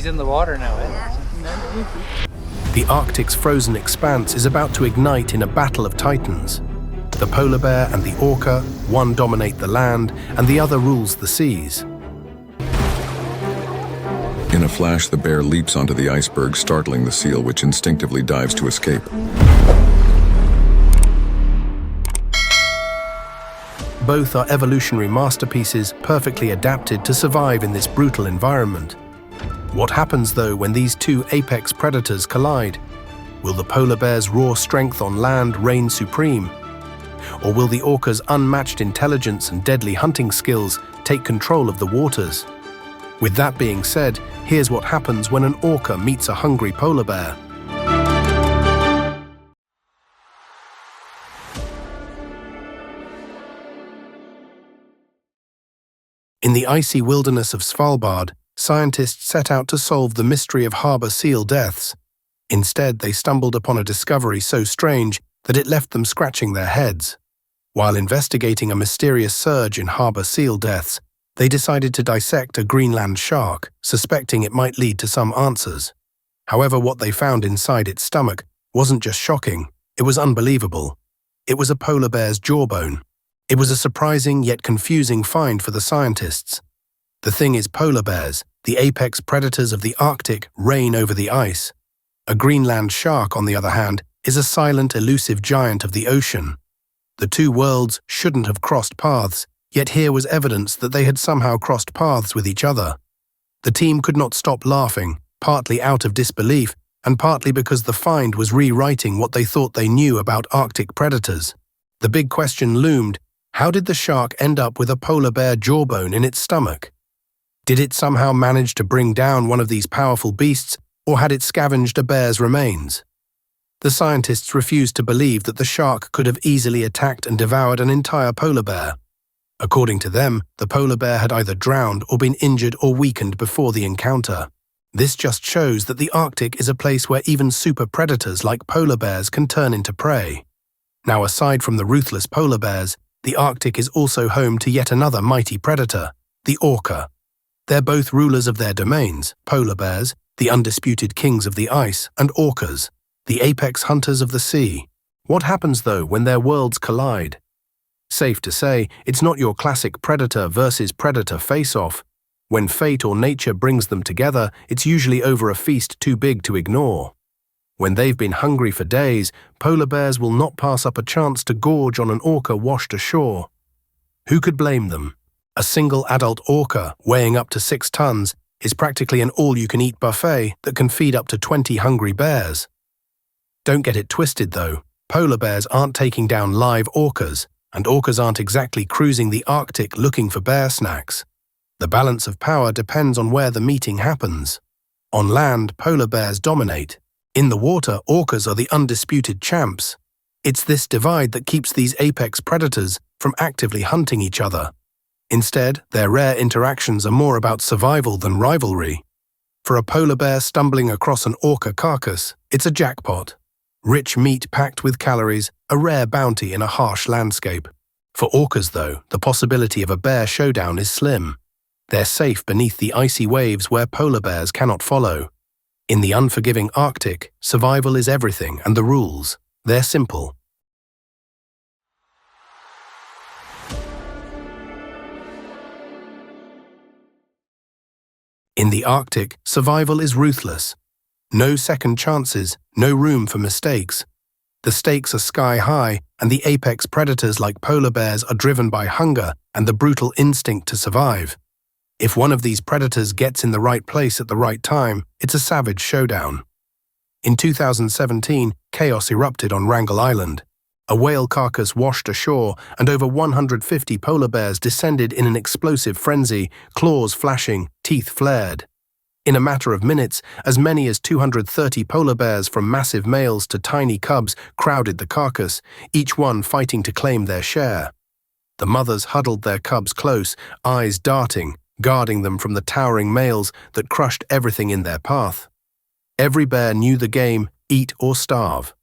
he's in the water now, eh? The Arctic's frozen expanse is about to ignite in a battle of titans. The polar bear and the orca, one dominate the land and the other rules the seas. In a flash, the bear leaps onto the iceberg, startling the seal, which instinctively dives to escape. Both are evolutionary masterpieces perfectly adapted to survive in this brutal environment. What happens, though, when these two apex predators collide? Will the polar bear's raw strength on land reign supreme? Or will the orca's unmatched intelligence and deadly hunting skills take control of the waters? With that being said, here's what happens when an orca meets a hungry polar bear. In the icy wilderness of Svalbard, scientists set out to solve the mystery of harbor seal deaths. Instead, they stumbled upon a discovery so strange that it left them scratching their heads. While investigating a mysterious surge in harbor seal deaths, they decided to dissect a Greenland shark, suspecting it might lead to some answers. However, what they found inside its stomach wasn't just shocking, it was unbelievable. It was a polar bear's jawbone. It was a surprising yet confusing find for the scientists. The thing is, polar bears, the apex predators of the Arctic, reign over the ice. A Greenland shark, on the other hand, is a silent, elusive giant of the ocean. The two worlds shouldn't have crossed paths, yet here was evidence that they had somehow crossed paths with each other. The team could not stop laughing, partly out of disbelief, and partly because the find was rewriting what they thought they knew about Arctic predators. The big question loomed: how did the shark end up with a polar bear jawbone in its stomach? Did it somehow manage to bring down one of these powerful beasts, or had it scavenged a bear's remains? The scientists refused to believe that the shark could have easily attacked and devoured an entire polar bear. According to them, the polar bear had either drowned or been injured or weakened before the encounter. This just shows that the Arctic is a place where even super predators like polar bears can turn into prey. Now, aside from the ruthless polar bears, the Arctic is also home to yet another mighty predator, the orca. They're both rulers of their domains: polar bears, the undisputed kings of the ice, and orcas, the apex hunters of the sea. What happens, though, when their worlds collide? Safe to say, it's not your classic predator versus predator face-off. When fate or nature brings them together, it's usually over a feast too big to ignore. When they've been hungry for days, polar bears will not pass up a chance to gorge on an orca washed ashore. Who could blame them? A single adult orca, weighing up to 6 tons, is practically an all-you-can-eat buffet that can feed up to 20 hungry bears. Don't get it twisted, though. Polar bears aren't taking down live orcas, and orcas aren't exactly cruising the Arctic looking for bear snacks. The balance of power depends on where the meeting happens. On land, polar bears dominate. In the water, orcas are the undisputed champs. It's this divide that keeps these apex predators from actively hunting each other. Instead, their rare interactions are more about survival than rivalry. For a polar bear stumbling across an orca carcass, it's a jackpot. Rich meat packed with calories, a rare bounty in a harsh landscape. For orcas, though, the possibility of a bear showdown is slim. They're safe beneath the icy waves where polar bears cannot follow. In the unforgiving Arctic, survival is everything, and the rules, they're simple. In the Arctic, survival is ruthless. No second chances, no room for mistakes. The stakes are sky high, and the apex predators like polar bears are driven by hunger and the brutal instinct to survive. If one of these predators gets in the right place at the right time, it's a savage showdown. In 2017, chaos erupted on Wrangel Island. A whale carcass washed ashore, and over 150 polar bears descended in an explosive frenzy, claws flashing, teeth flared. In a matter of minutes, as many as 230 polar bears from massive males to tiny cubs crowded the carcass, each one fighting to claim their share. The mothers huddled their cubs close, eyes darting, guarding them from the towering males that crushed everything in their path. Every bear knew the game: eat or starve.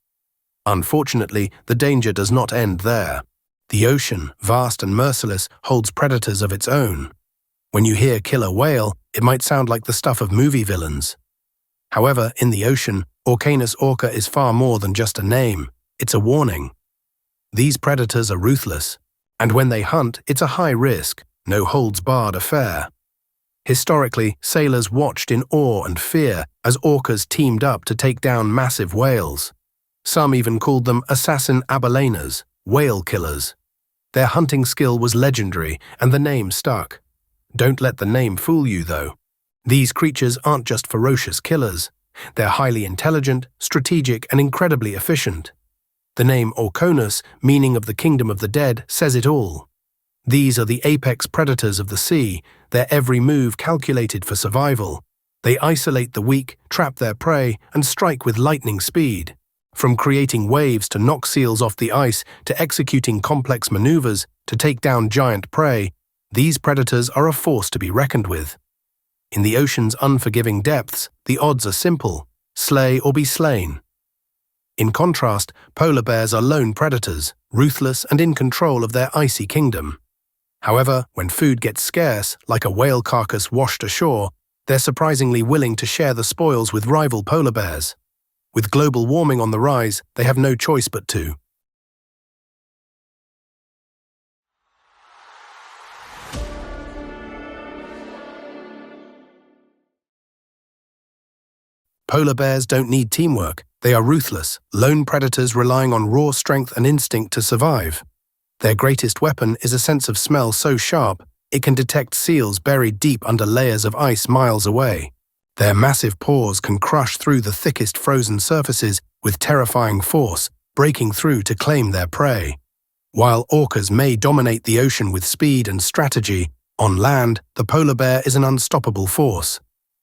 Unfortunately, the danger does not end there. The ocean, vast and merciless, holds predators of its own. When you hear killer whale, It might sound like the stuff of movie villains. However, in the ocean, Orcanus orca is far more than just a name. It's a warning. These predators are ruthless, and when they hunt, it's a high-risk, no-holds-barred affair. Historically, sailors watched in awe and fear as orcas teamed up to take down massive whales. Some even called them assassin abaleners, whale killers. Their hunting skill was legendary, and the name stuck. Don't let the name fool you, though. These creatures aren't just ferocious killers. They're highly intelligent, strategic, and incredibly efficient. The name Orcanus, meaning of the kingdom of the dead, says it all. These are the apex predators of the sea, their every move calculated for survival. They isolate the weak, trap their prey, and strike with lightning speed. From creating waves to knock seals off the ice to executing complex maneuvers to take down giant prey, these predators are a force to be reckoned with. In the ocean's unforgiving depths, the odds are simple: slay or be slain. In contrast, polar bears are lone predators, ruthless and in control of their icy kingdom. However, when food gets scarce, like a whale carcass washed ashore, they're surprisingly willing to share the spoils with rival polar bears. With global warming on the rise, they have no choice but to. Polar bears don't need teamwork. They are ruthless, lone predators relying on raw strength and instinct to survive. Their greatest weapon is a sense of smell so sharp, it can detect seals buried deep under layers of ice miles away. Their massive paws can crush through the thickest frozen surfaces with terrifying force, breaking through to claim their prey. While orcas may dominate the ocean with speed and strategy, on land, the polar bear is an unstoppable force.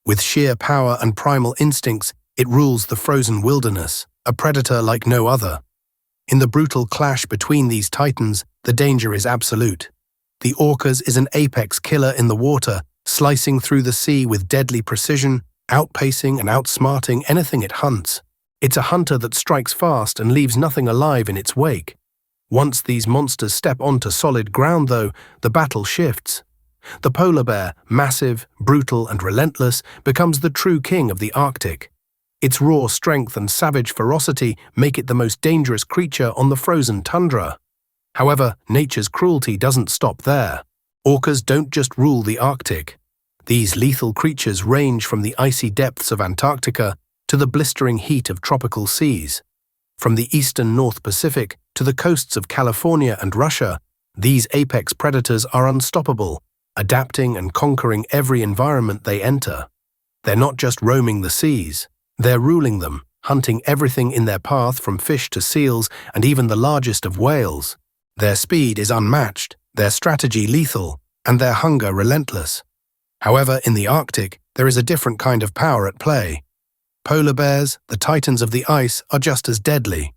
With sheer power and primal instincts, it rules the frozen wilderness, a predator like no other. In the brutal clash between these titans, the danger is absolute. The orcas is an apex killer in the water, slicing through the sea with deadly precision, outpacing and outsmarting anything it hunts. It's a hunter that strikes fast and leaves nothing alive in its wake. Once these monsters step onto solid ground, though, the battle shifts. The polar bear, massive, brutal, and relentless, becomes the true king of the Arctic. Its raw strength and savage ferocity make it the most dangerous creature on the frozen tundra. However, nature's cruelty doesn't stop there. Orcas don't just rule the Arctic. These lethal creatures range from the icy depths of Antarctica to the blistering heat of tropical seas. From the eastern North Pacific to the coasts of California and Russia, these apex predators are unstoppable, adapting and conquering every environment they enter. They're not just roaming the seas. They're ruling them, hunting everything in their path from fish to seals and even the largest of whales. Their speed is unmatched, their strategy lethal, and their hunger relentless. However, in the Arctic, there is a different kind of power at play. Polar bears, the titans of the ice, are just as deadly.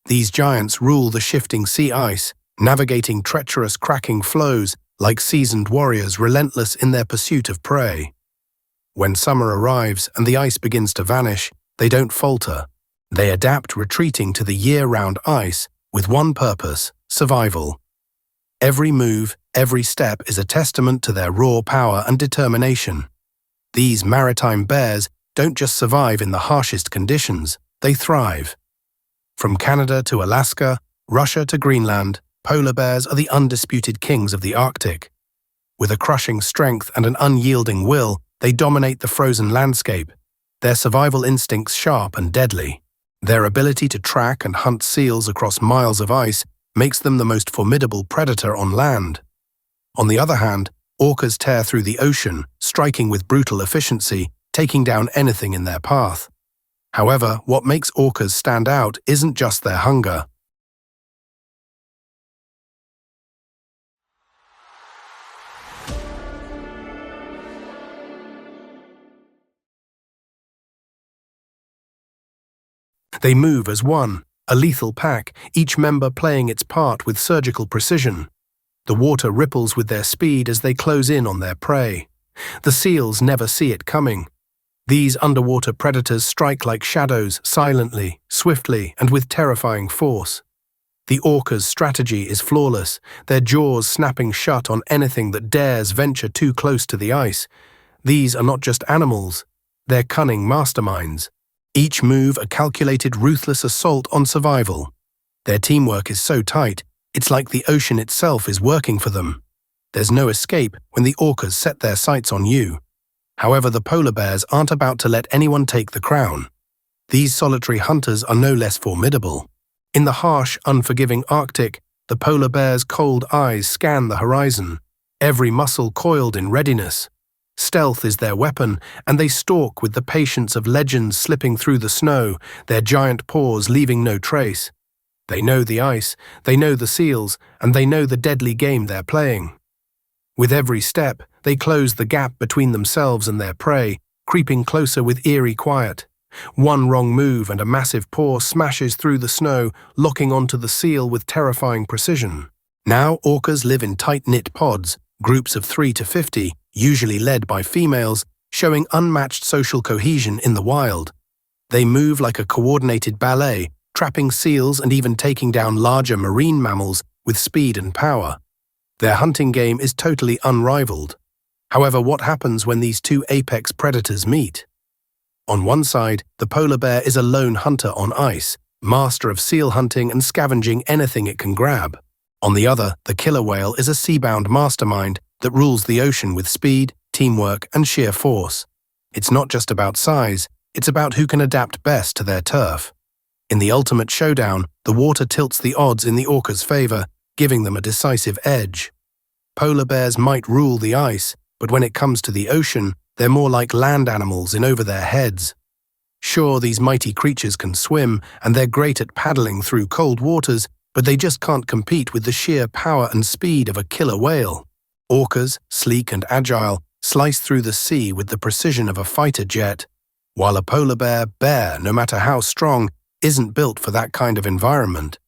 These giants rule the shifting sea ice, navigating treacherous cracking flows like seasoned warriors relentless in their pursuit of prey. When summer arrives and the ice begins to vanish, they don't falter. They adapt, retreating to the year-round ice with one purpose: survival. Every move, every step is a testament to their raw power and determination. These maritime bears don't just survive in the harshest conditions, they thrive. From Canada to Alaska, Russia to Greenland, polar bears are the undisputed kings of the Arctic. With a crushing strength and an unyielding will, they dominate the frozen landscape, their survival instincts sharp and deadly. Their ability to track and hunt seals across miles of ice makes them the most formidable predator on land. On the other hand, orcas tear through the ocean, striking with brutal efficiency, taking down anything in their path. However, what makes orcas stand out isn't just their hunger. They move as one, a lethal pack, each member playing its part with surgical precision. The water ripples with their speed as they close in on their prey. The seals never see it coming. These underwater predators strike like shadows, silently, swiftly, and with terrifying force. The orca's strategy is flawless, their jaws snapping shut on anything that dares venture too close to the ice. These are not just animals, they're cunning masterminds. Each move a calculated, ruthless assault on survival. Their teamwork is so tight, it's like the ocean itself is working for them. There's no escape when the orcas set their sights on you. However, the polar bears aren't about to let anyone take the crown. These solitary hunters are no less formidable. In the harsh, unforgiving Arctic, the polar bear's cold eyes scan the horizon, every muscle coiled in readiness. Stealth is their weapon, and they stalk with the patience of legends slipping through the snow, their giant paws leaving no trace. They know the ice, they know the seals, and they know the deadly game they're playing. With every step, they close the gap between themselves and their prey, creeping closer with eerie quiet. One wrong move and a massive paw smashes through the snow, locking onto the seal with terrifying precision. Now orcas live in tight-knit pods, groups of 3 to 50, usually led by females, showing unmatched social cohesion in the wild. They move like a coordinated ballet, trapping seals and even taking down larger marine mammals with speed and power. Their hunting game is totally unrivaled. However, what happens when these two apex predators meet? On one side, the polar bear is a lone hunter on ice, master of seal hunting and scavenging anything it can grab. On the other, the killer whale is a sea-bound mastermind that rules the ocean with speed, teamwork, and sheer force. It's not just about size, it's about who can adapt best to their turf. In the ultimate showdown, the water tilts the odds in the orca's favor, giving them a decisive edge. Polar bears might rule the ice, but when it comes to the ocean, they're more like land animals in over their heads. Sure, these mighty creatures can swim, and they're great at paddling through cold waters, but they just can't compete with the sheer power and speed of a killer whale. Orcas, sleek and agile, slice through the sea with the precision of a fighter jet, while a polar bear, no matter how strong, isn't built for that kind of environment.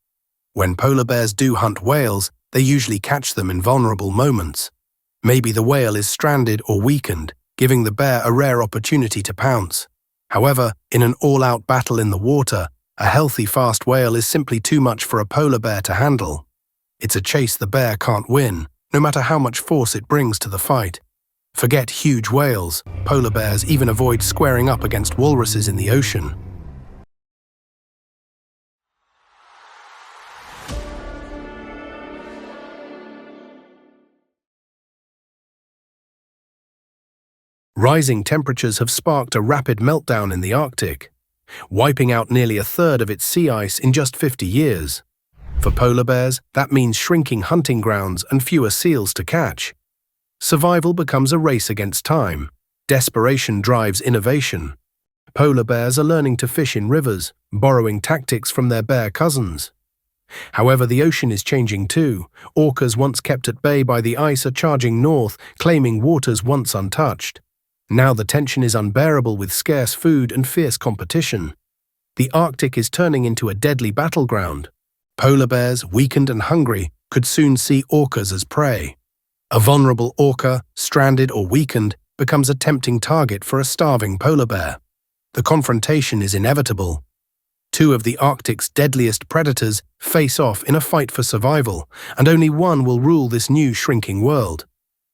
When polar bears do hunt whales, they usually catch them in vulnerable moments. Maybe the whale is stranded or weakened, giving the bear a rare opportunity to pounce. However, in an all-out battle in the water, a healthy fast whale is simply too much for a polar bear to handle. It's a chase the bear can't win, no matter how much force it brings to the fight. Forget huge whales, polar bears even avoid squaring up against walruses in the ocean. Rising temperatures have sparked a rapid meltdown in the Arctic, wiping out nearly a third of its sea ice in just 50 years. For polar bears, that means shrinking hunting grounds and fewer seals to catch. Survival becomes a race against time. Desperation drives innovation. Polar bears are learning to fish in rivers, borrowing tactics from their bear cousins. However, the ocean is changing too. Orcas once kept at bay by the ice are charging north, claiming waters once untouched. Now the tension is unbearable with scarce food and fierce competition. The Arctic is turning into a deadly battleground. Polar bears, weakened and hungry, could soon see orcas as prey. A vulnerable orca, stranded or weakened, becomes a tempting target for a starving polar bear. The confrontation is inevitable. Two of the Arctic's deadliest predators face off in a fight for survival, and only one will rule this new shrinking world.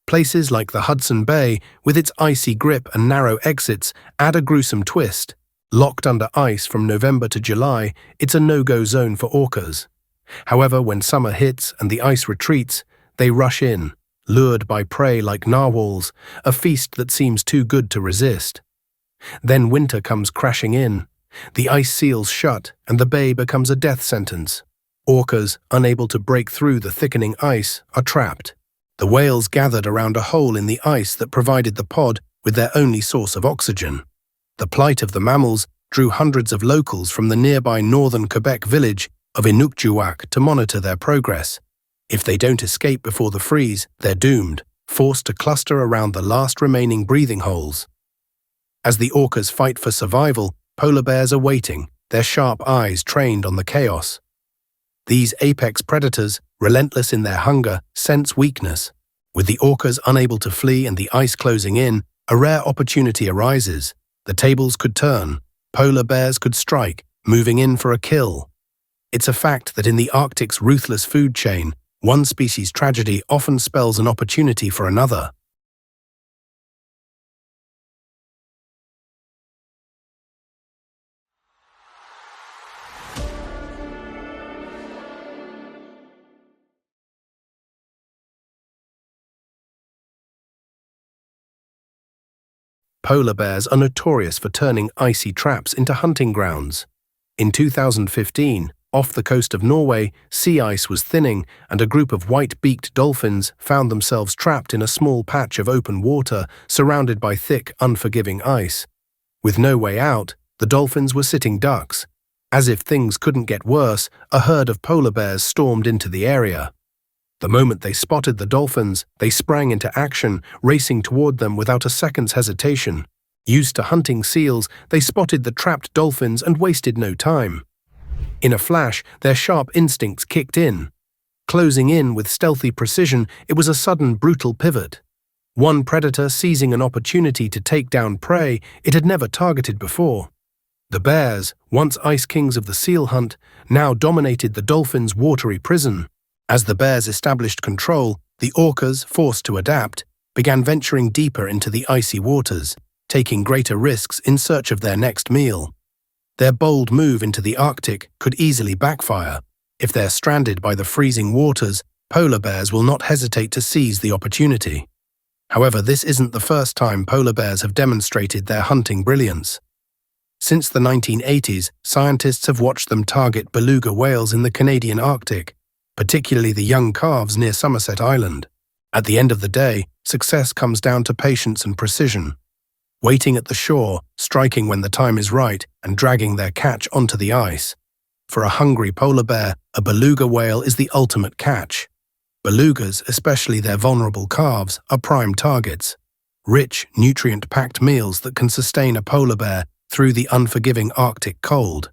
Places like the Hudson Bay, with its icy grip and narrow exits, add a gruesome twist. Locked under ice from November to July, it's a no-go zone for orcas. However, when summer hits and the ice retreats, they rush in, lured by prey like narwhals, a feast that seems too good to resist. Then winter comes crashing in. The ice seals shut, and the bay becomes a death sentence. Orcas, unable to break through the thickening ice, are trapped. The whales gathered around a hole in the ice that provided the pod with their only source of oxygen. The plight of the mammals drew hundreds of locals from the nearby northern Quebec village of Inukjuak to monitor their progress. If they don't escape before the freeze, they're doomed, forced to cluster around the last remaining breathing holes. As the orcas fight for survival, polar bears are waiting, their sharp eyes trained on the chaos. These apex predators, relentless in their hunger, sense weakness. With the orcas unable to flee and the ice closing in, a rare opportunity arises. The tables could turn. Polar bears could strike, moving in for a kill. It's a fact that in the Arctic's ruthless food chain, one species' tragedy often spells an opportunity for another. Polar bears are notorious for turning icy traps into hunting grounds. In 2015, off the coast of Norway, sea ice was thinning and a group of white-beaked dolphins found themselves trapped in a small patch of open water surrounded by thick, unforgiving ice. With no way out, the dolphins were sitting ducks. As if things couldn't get worse, a herd of polar bears stormed into the area. The moment they spotted the dolphins, they sprang into action, racing toward them without a second's hesitation. Used to hunting seals, they spotted the trapped dolphins and wasted no time. In a flash, their sharp instincts kicked in. Closing in with stealthy precision, it was a sudden, brutal pivot. One predator seizing an opportunity to take down prey it had never targeted before. The bears, once ice kings of the seal hunt, now dominated the dolphins' watery prison. As the bears established control, the orcas, forced to adapt, began venturing deeper into the icy waters, taking greater risks in search of their next meal. Their bold move into the Arctic could easily backfire. If they're stranded by the freezing waters, polar bears will not hesitate to seize the opportunity. However, this isn't the first time polar bears have demonstrated their hunting brilliance. Since the 1980s, scientists have watched them target beluga whales in the Canadian Arctic, particularly the young calves near Somerset Island. At the end of the day, success comes down to patience and precision. Waiting at the shore, striking when the time is right, and dragging their catch onto the ice. For a hungry polar bear, a beluga whale is the ultimate catch. Belugas, especially their vulnerable calves, are prime targets. Rich, nutrient-packed meals that can sustain a polar bear through the unforgiving Arctic cold.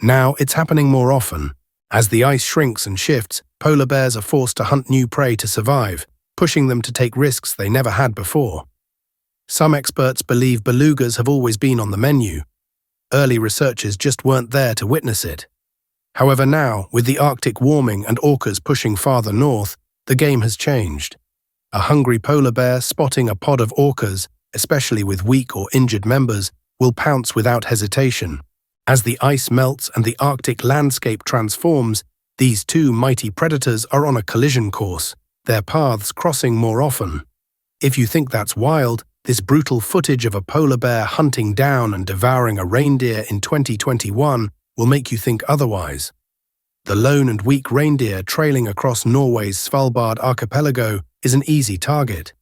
Now it's happening more often. As the ice shrinks and shifts, polar bears are forced to hunt new prey to survive, pushing them to take risks they never had before. Some experts believe belugas have always been on the menu. Early researchers just weren't there to witness it. However, now, with the Arctic warming and orcas pushing farther north, the game has changed. A hungry polar bear spotting a pod of orcas, especially with weak or injured members, will pounce without hesitation. As the ice melts and the Arctic landscape transforms, these two mighty predators are on a collision course, their paths crossing more often. If you think that's wild, this brutal footage of a polar bear hunting down and devouring a reindeer in 2021 will make you think otherwise. The lone and weak reindeer trailing across Norway's Svalbard archipelago is an easy target.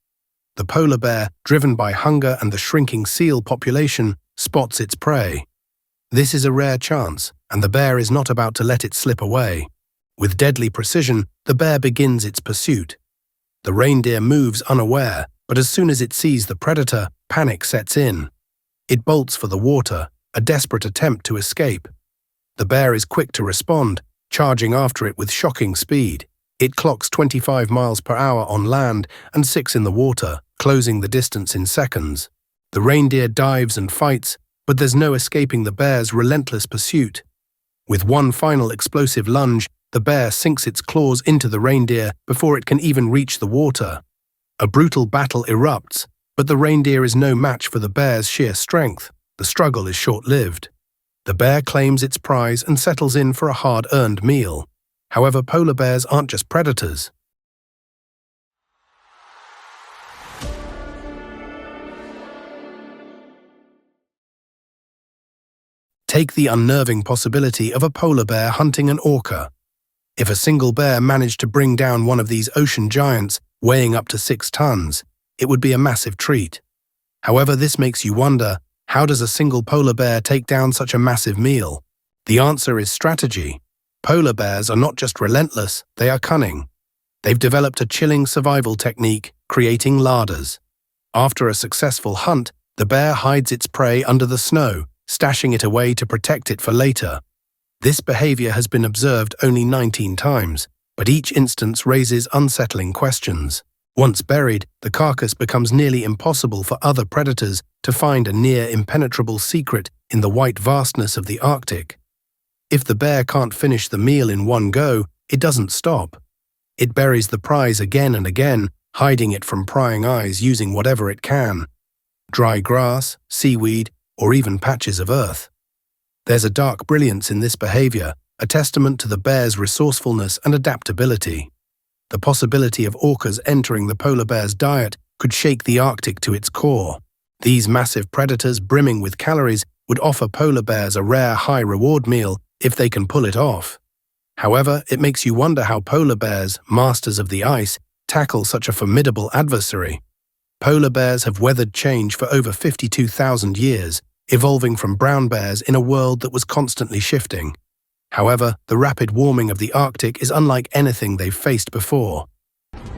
The polar bear, driven by hunger and the shrinking seal population, spots its prey. This is a rare chance, and the bear is not about to let it slip away. With deadly precision, the bear begins its pursuit. The reindeer moves unaware, but as soon as it sees the predator, panic sets in. It bolts for the water, a desperate attempt to escape. The bear is quick to respond, charging after it with shocking speed. It clocks 25 miles per hour on land and 6 in the water, closing the distance in seconds. The reindeer dives and fights, but there's no escaping the bear's relentless pursuit. With one final explosive lunge, the bear sinks its claws into the reindeer before it can even reach the water. A brutal battle erupts, but the reindeer is no match for the bear's sheer strength. The struggle is short-lived. The bear claims its prize and settles in for a hard-earned meal. However, polar bears aren't just predators. Take the unnerving possibility of a polar bear hunting an orca. If a single bear managed to bring down one of these ocean giants, weighing up to 6 tons, it would be a massive treat. However, this makes you wonder, how does a single polar bear take down such a massive meal? The answer is strategy. Polar bears are not just relentless, they are cunning. They've developed a chilling survival technique, creating larders. After a successful hunt, the bear hides its prey under the snow, stashing it away to protect it for later. This behavior has been observed only 19 times, but each instance raises unsettling questions. Once buried, the carcass becomes nearly impossible for other predators to find a near-impenetrable secret in the white vastness of the Arctic. If the bear can't finish the meal in one go, it doesn't stop. It buries the prize again and again, hiding it from prying eyes using whatever it can. Dry grass, seaweed, or even patches of earth. There's a dark brilliance in this behavior, a testament to the bear's resourcefulness and adaptability. The possibility of orcas entering the polar bear's diet could shake the Arctic to its core. These massive predators brimming with calories would offer polar bears a rare high-reward meal if they can pull it off. However, it makes you wonder how polar bears, masters of the ice, tackle such a formidable adversary. Polar bears have weathered change for over 52,000 years, evolving from brown bears in a world that was constantly shifting. However, the rapid warming of the Arctic is unlike anything they've faced before.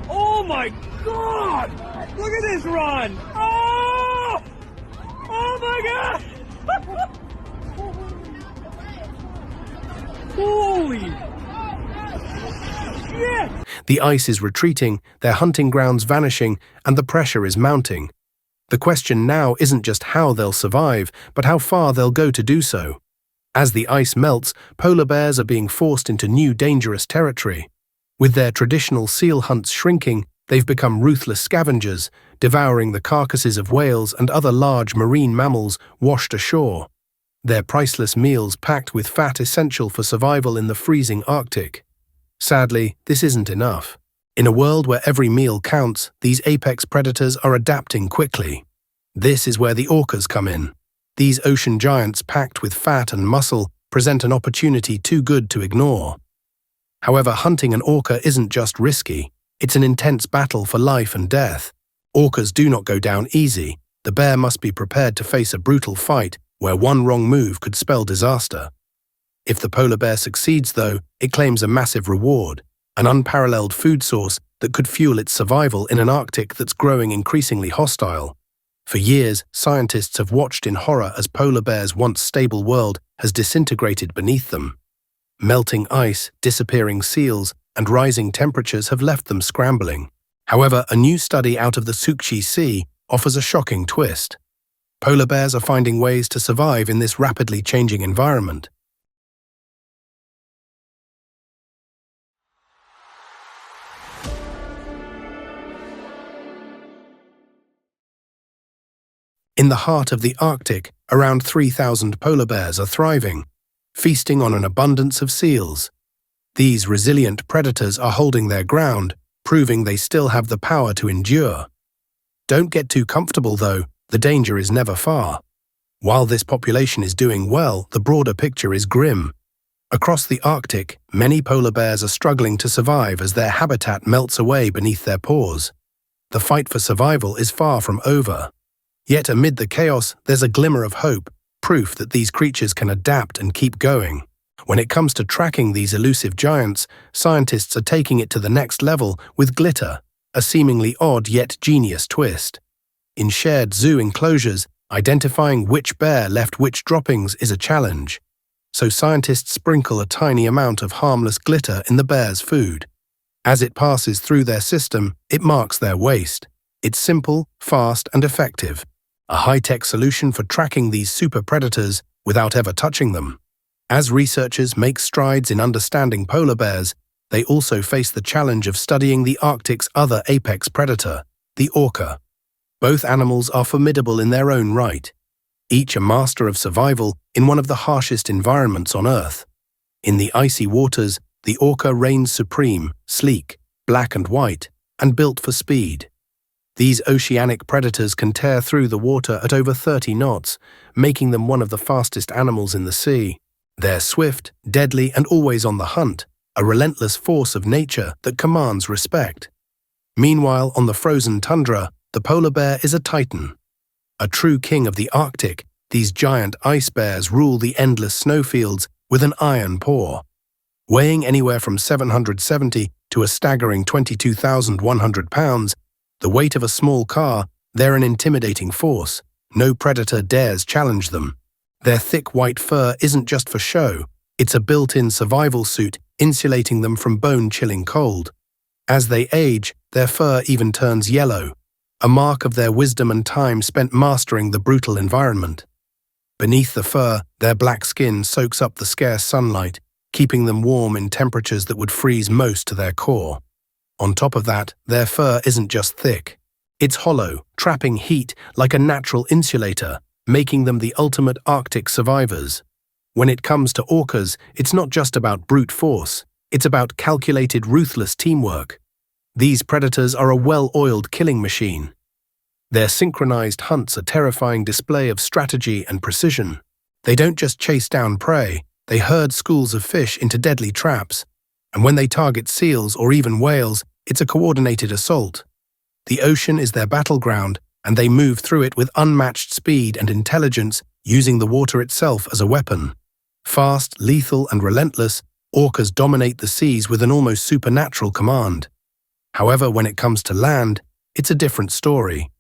Oh my God! Look at this run! Oh! Oh my God! Holy shit! The ice is retreating, their hunting grounds vanishing, and the pressure is mounting. The question now isn't just how they'll survive, but how far they'll go to do so. As the ice melts, polar bears are being forced into new dangerous territory. With their traditional seal hunts shrinking, they've become ruthless scavengers, devouring the carcasses of whales and other large marine mammals washed ashore. Their priceless meals packed with fat essential for survival in the freezing Arctic. Sadly, this isn't enough. In a world where every meal counts, these apex predators are adapting quickly. This is where the orcas come in. These ocean giants packed with fat and muscle present an opportunity too good to ignore. However, hunting an orca isn't just risky, it's an intense battle for life and death. Orcas do not go down easy. The bear must be prepared to face a brutal fight where one wrong move could spell disaster. If the polar bear succeeds, though, it claims a massive reward, an unparalleled food source that could fuel its survival in an Arctic that's growing increasingly hostile. For years, scientists have watched in horror as polar bears' once stable world has disintegrated beneath them. Melting ice, disappearing seals, and rising temperatures have left them scrambling. However, a new study out of the Sookchi Sea offers a shocking twist. Polar bears are finding ways to survive in this rapidly changing environment. In the heart of the Arctic, around 3,000 polar bears are thriving, feasting on an abundance of seals. These resilient predators are holding their ground, proving they still have the power to endure. Don't get too comfortable, though, the danger is never far. While this population is doing well, the broader picture is grim. Across the Arctic, many polar bears are struggling to survive as their habitat melts away beneath their paws. The fight for survival is far from over. Yet amid the chaos, there's a glimmer of hope, proof that these creatures can adapt and keep going. When it comes to tracking these elusive giants, scientists are taking it to the next level with glitter, a seemingly odd yet genius twist. In shared zoo enclosures, identifying which bear left which droppings is a challenge. So scientists sprinkle a tiny amount of harmless glitter in the bear's food. As it passes through their system, it marks their waste. It's simple, fast, and effective. A high-tech solution for tracking these super predators without ever touching them. As researchers make strides in understanding polar bears, they also face the challenge of studying the Arctic's other apex predator, the orca. Both animals are formidable in their own right, each a master of survival in one of the harshest environments on Earth. In the icy waters, the orca reigns supreme, sleek, black and white, and built for speed. These oceanic predators can tear through the water at over 30 knots, making them one of the fastest animals in the sea. They're swift, deadly, and always on the hunt, a relentless force of nature that commands respect. Meanwhile, on the frozen tundra, the polar bear is a titan. A true king of the Arctic, these giant ice bears rule the endless snowfields with an iron paw. Weighing anywhere from 770 to a staggering 22,100 pounds, the weight of a small car, they're an intimidating force. No predator dares challenge them. Their thick white fur isn't just for show, it's a built-in survival suit insulating them from bone-chilling cold. As they age, their fur even turns yellow, a mark of their wisdom and time spent mastering the brutal environment. Beneath the fur, their black skin soaks up the scarce sunlight, keeping them warm in temperatures that would freeze most to their core. On top of that, their fur isn't just thick. It's hollow, trapping heat like a natural insulator, making them the ultimate Arctic survivors. When it comes to orcas, it's not just about brute force, it's about calculated, ruthless teamwork. These predators are a well-oiled killing machine. Their synchronized hunts a terrifying display of strategy and precision. They don't just chase down prey, they herd schools of fish into deadly traps. And when they target seals or even whales, it's a coordinated assault. The ocean is their battleground, and they move through it with unmatched speed and intelligence, using the water itself as a weapon. Fast, lethal, and relentless, orcas dominate the seas with an almost supernatural command. However, when it comes to land, it's a different story.